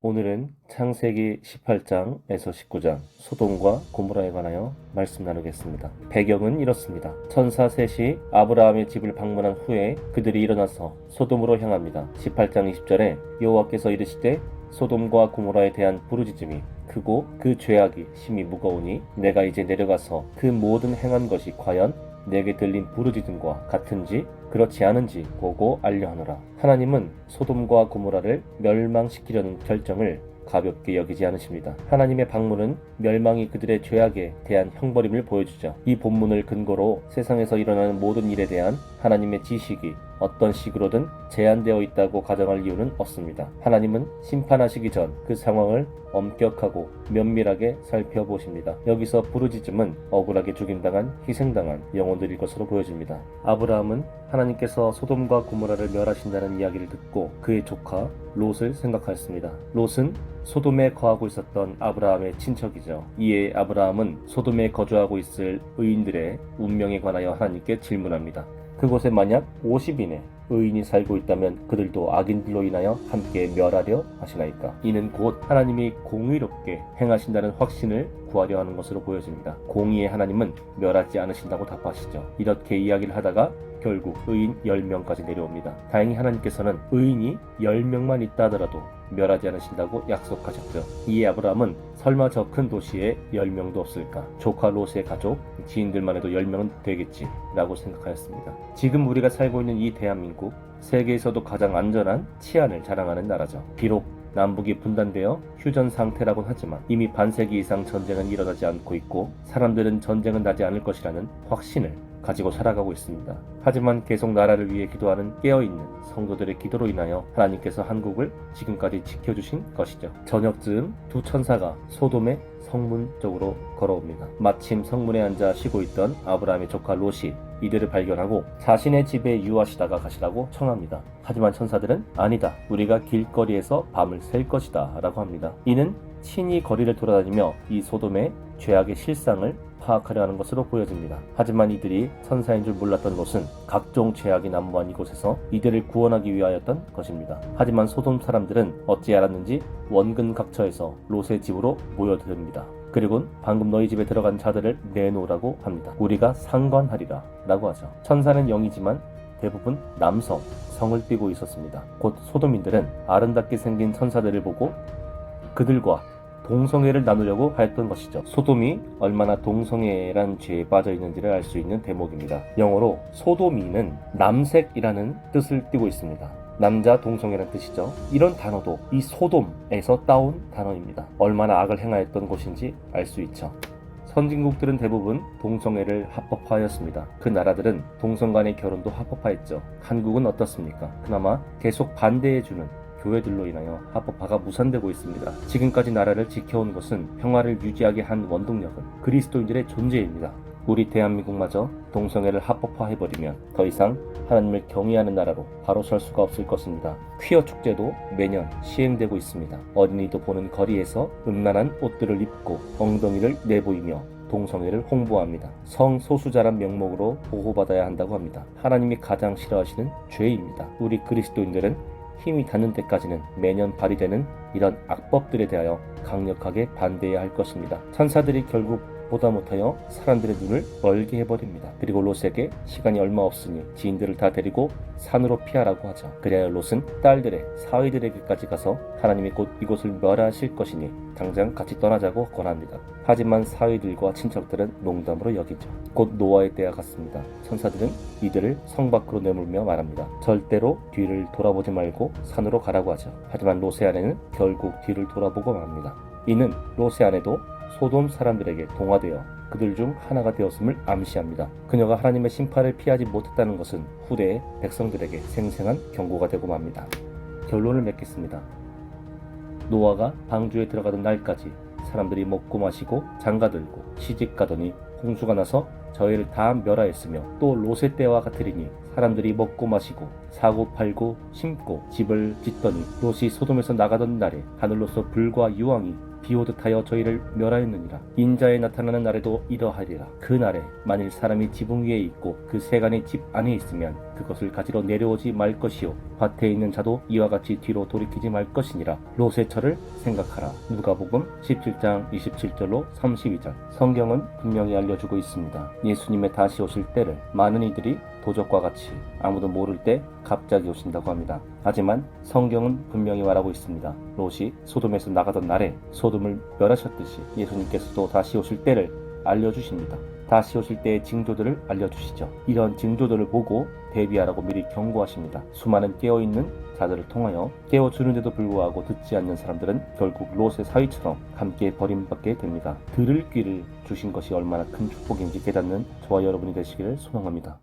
오늘은 창세기 18장에서 19장 소돔과 고모라에 관하여 말씀 나누겠습니다. 배경은 이렇습니다. 천사 셋이 아브라함의 집을 방문한 후에 그들이 일어나서 소돔으로 향합니다. 18장 20절에 여호와께서 이르시되 소돔과 고모라에 대한 부르짖음이 크고 그 죄악이 심히 무거우니 내가 이제 내려가서 그 모든 행한 것이 과연 내게 들린 부르짖음과 같은지 그렇지 않은지 보고 알려하노라. 하나님은 소돔과 고모라를 멸망시키려는 결정을 가볍게 여기지 않으십니다. 하나님의 방문은 멸망이 그들의 죄악에 대한 형벌임을 보여주죠. 이 본문을 근거로 세상에서 일어나는 모든 일에 대한 하나님의 지식이 어떤 식으로든 제한되어 있다고 가정할 이유는 없습니다. 하나님은 심판하시기 전 그 상황을 엄격하고 면밀하게 살펴보십니다. 여기서 부르짖음은 억울하게 죽임당한 희생당한 영혼들일 것으로 보여집니다. 아브라함은 하나님께서 소돔과 고모라를 멸하신다는 이야기를 듣고 그의 조카 롯을 생각하였습니다. 롯은 소돔에 거하고 있었던 아브라함의 친척이죠. 이에 아브라함은 소돔에 거주하고 있을 의인들의 운명에 관하여 하나님께 질문합니다. 그곳에 만약 50인의 의인이 살고 있다면 그들도 악인들로 인하여 함께 멸하려 하시나이까? 이는 곧 하나님이 공의롭게 행하신다는 확신을 구하려 하는 것으로 보여집니다. 공의의 하나님은 멸하지 않으신다고 답하시죠. 이렇게 이야기를 하다가 결국 의인 10명까지 내려옵니다. 다행히 하나님께서는 의인이 10명만 있다 하더라도 멸하지 않으신다고 약속하셨죠. 이에 아브라함은 설마 저 큰 도시에 10명도 없을까? 조카 롯의 가족, 지인들만 해도 10명은 되겠지 라고 생각하였습니다. 지금 우리가 살고 있는 이 대한민국, 세계에서도 가장 안전한 치안을 자랑하는 나라죠. 비록 남북이 분단되어 휴전 상태라곤 하지만 이미 반세기 이상 전쟁은 일어나지 않고 있고 사람들은 전쟁은 나지 않을 것이라는 확신을 가지고 살아가고 있습니다. 하지만 계속 나라를 위해 기도하는 깨어있는 성도들의 기도로 인하여 하나님께서 한국을 지금까지 지켜주신 것이죠. 저녁쯤 두 천사가 소돔의 성문 쪽으로 걸어옵니다. 마침 성문에 앉아 쉬고 있던 아브라함의 조카 롯이 이들을 발견하고 자신의 집에 유하시다가 가시라고 청합니다. 하지만 천사들은 아니다, 우리가 길거리에서 밤을 샐 것이다 라고 합니다. 이는 친히 거리를 돌아다니며 이 소돔의 죄악의 실상을 파악하려 하는 것으로 보여집니다. 하지만 이들이 천사인 줄 몰랐던 롯은 각종 죄악이 난무한 이곳에서 이들을 구원하기 위하였던 것입니다. 하지만 소돔 사람들은 어찌 알았는지 원근 각처에서 롯의 집으로 모여듭니다. 그리고 방금 너희 집에 들어간 자들을 내놓으라고 합니다. 우리가 상관하리라 라고 하죠. 천사는 영이지만 대부분 남성, 성을 띠고 있었습니다. 곧 소돔인들은 아름답게 생긴 천사들을 보고 그들과 동성애를 나누려고 하였던 것이죠. 소돔이 얼마나 동성애란 죄에 빠져 있는지를 알 수 있는 대목입니다. 영어로 소돔이는 남색이라는 뜻을 띠고 있습니다. 남자 동성애란 뜻이죠. 이런 단어도 이 소돔에서 따온 단어입니다. 얼마나 악을 행하였던 곳인지 알 수 있죠. 선진국들은 대부분 동성애를 합법화하였습니다. 그 나라들은 동성 간의 결혼도 합법화했죠. 한국은 어떻습니까? 그나마 계속 반대해주는 교회들로 인하여 합법화가 무산되고 있습니다. 지금까지 나라를 지켜온 것은 평화를 유지하게 한 원동력은 그리스도인들의 존재입니다. 우리 대한민국마저 동성애를 합법화해버리면 더 이상 하나님을 경외하는 나라로 바로 설 수가 없을 것입니다. 퀴어 축제도 매년 시행되고 있습니다. 어린이도 보는 거리에서 음란한 옷들을 입고 엉덩이를 내보이며 동성애를 홍보합니다. 성소수자란 명목으로 보호받아야 한다고 합니다. 하나님이 가장 싫어하시는 죄입니다. 우리 그리스도인들은 힘이 닿는 데까지는 매년 발휘되는 이런 악법들에 대하여 강력하게 반대해야 할 것입니다. 천사들이 결국 보다 못하여 사람들의 눈을 멀게 해버립니다. 그리고 롯에게 시간이 얼마 없으니 지인들을 다 데리고 산으로 피하라고 하죠. 그래야 롯은 딸들의 사위들에게까지 가서 하나님이 곧 이곳을 멸하실 것이니 당장 같이 떠나자고 권합니다. 하지만 사위들과 친척들은 농담으로 여기죠. 곧 노아의 때와 같습니다. 천사들은 이들을 성 밖으로 내몰며 말합니다. 절대로 뒤를 돌아보지 말고 산으로 가라고 하죠. 하지만 롯의 아내는 결국 뒤를 돌아보고 맙니다. 이는 롯의 아내도 소돔 사람들에게 동화되어 그들 중 하나가 되었음을 암시합니다. 그녀가 하나님의 심판을 피하지 못했다는 것은 후대의 백성들에게 생생한 경고가 되고 맙니다. 결론을 맺겠습니다. 노아가 방주에 들어가던 날까지 사람들이 먹고 마시고 장가들고 시집가더니 홍수가 나서 저희를 다 멸하였으며 또 롯의 때와 같으리니 사람들이 먹고 마시고 사고 팔고 심고 집을 짓더니 롯이 소돔에서 나가던 날에 하늘로서 불과 유황이 비오듯 하여 저희를 멸하였느니라. 인자에 나타나는 날에도 이러하리라. 그 날에 만일 사람이 지붕 위에 있고 그 세간이 집 안에 있으면 그것을 가지러 내려오지 말 것이요 밭에 있는 자도 이와 같이 뒤로 돌이키지 말 것이니라. 롯의 처를 생각하라. 누가복음 17장 27절로 32절. 성경은 분명히 알려주고 있습니다. 예수님의 다시 오실 때를 많은 이들이 도적과 같이 아무도 모를 때 갑자기 오신다고 합니다. 하지만 성경은 분명히 말하고 있습니다. 롯이 소돔에서 나가던 날에 소돔을 멸하셨듯이 예수님께서도 다시 오실 때를 알려주십니다. 다시 오실 때의 징조들을 알려주시죠. 이런 징조들을 보고 대비하라고 미리 경고하십니다. 수많은 깨어있는 자들을 통하여 깨워주는데도 불구하고 듣지 않는 사람들은 결국 롯의 사위처럼 함께 버림받게 됩니다. 들을 귀를 주신 것이 얼마나 큰 축복인지 깨닫는 저와 여러분이 되시기를 소망합니다.